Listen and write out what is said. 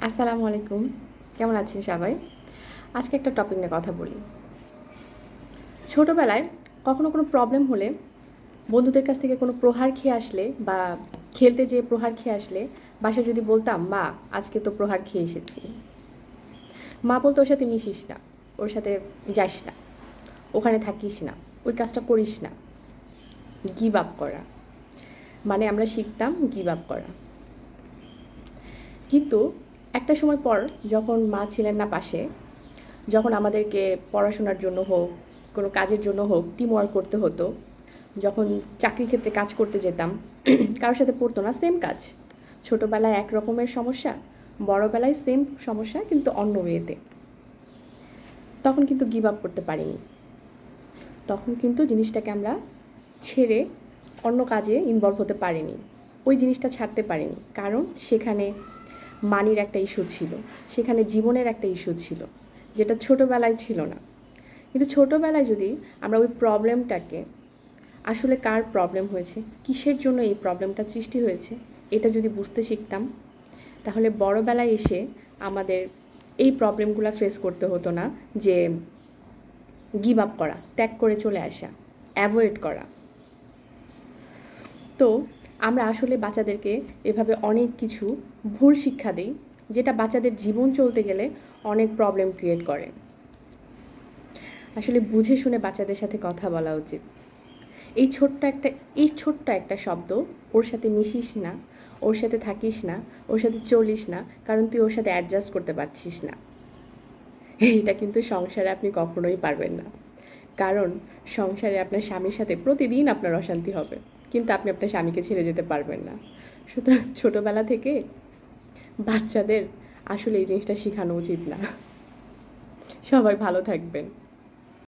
আসসালামু আলাইকুম। কেমন আছেন সবাই? আজকে একটা টপিক নিয়ে কথা বলি। ছোটোবেলায় কখনো কোনো প্রবলেম হলে বন্ধুদের কাছ থেকে কোনো প্রহার খেয়ে আসলে বা খেলতে যেয়ে প্রহার খেয়ে আসলে বাসায় যদি বলতাম, "মা, আজকে তো প্রহার খেয়ে এসেছি।" মা বলতো, "ওর সাথে মিশিস না, ওর সাথে যাস না, ওখানে থাকিস না, ওই কাজটা করিস না।" গিভ আপ করা। মানে আমরা শিখতাম গিভ আপ করা। কিন্তু একটা সময় পর যখন মা ছিলেন না পাশে, যখন আমাদেরকে পড়াশোনার জন্য হোক, কোনো কাজের জন্য হোক টিম ওয়ার্ক করতে হতো, যখন চাকরির ক্ষেত্রে কাজ করতে যেতাম, কারোর সাথে পড়তো না, সেম কাজ। ছোটোবেলায় এক রকমের সমস্যা, বড়োবেলায় সেম সমস্যা কিন্তু অন্য ওয়েতে। তখন কিন্তু গিভ আপ করতে পারিনি। তখন কিন্তু জিনিসটাকে আমরা ছেড়ে অন্য কাজে ইনভলভ হতে পারিনি। ওই জিনিসটা ছাড়তে পারিনি, কারণ সেখানে মানির একটা ইস্যু ছিল, সেখানে জীবনের একটা ইস্যু ছিল, যেটা ছোটোবেলায় ছিল না। কিন্তু ছোটোবেলায় যদি আমরা ওই প্রবলেমটাকে আসলে কার প্রবলেম হয়েছে, কিসের জন্য এই প্রবলেমটা সৃষ্টি হয়েছে, এটা যদি বুঝতে শিখতাম, তাহলে বড়োবেলায় এসে আমাদের এই প্রবলেমগুলো ফেস করতে হতো না, যে গিভ আপ করা, ত্যাগ করে চলে আসা, অ্যাভয়েড করা। তো আমরা আসলে বাচ্চাদেরকে এভাবে অনেক কিছু ভুল শিক্ষা দিই, যেটা বাচ্চাদের জীবন চলতে গেলে অনেক প্রবলেম ক্রিয়েট করে। আসলে বুঝে শুনে বাচ্চাদের সাথে কথা বলা উচিত। এই ছোট্ট একটা শব্দ, ওর সাথে মিশিস না, ওর সাথে থাকিস না, ওর সাথে চলিস না, কারণ তুই ওর সাথে অ্যাডজাস্ট করতে পারছিস না। এইটা কিন্তু সংসারে আপনি কখনোই পারবেন না। কারণ সংসারে আপনার স্বামীর সাথে প্রতিদিন আপনার অশান্তি হবে, কিন্তু আপনি আপনার স্বামীকে ছেড়ে যেতে পারবেন না। সুতরাং ছোটোবেলা থেকে বাচ্চাদের আসলে এই জিনিসটা শেখানো উচিত না। সবাই ভালো থাকবেন।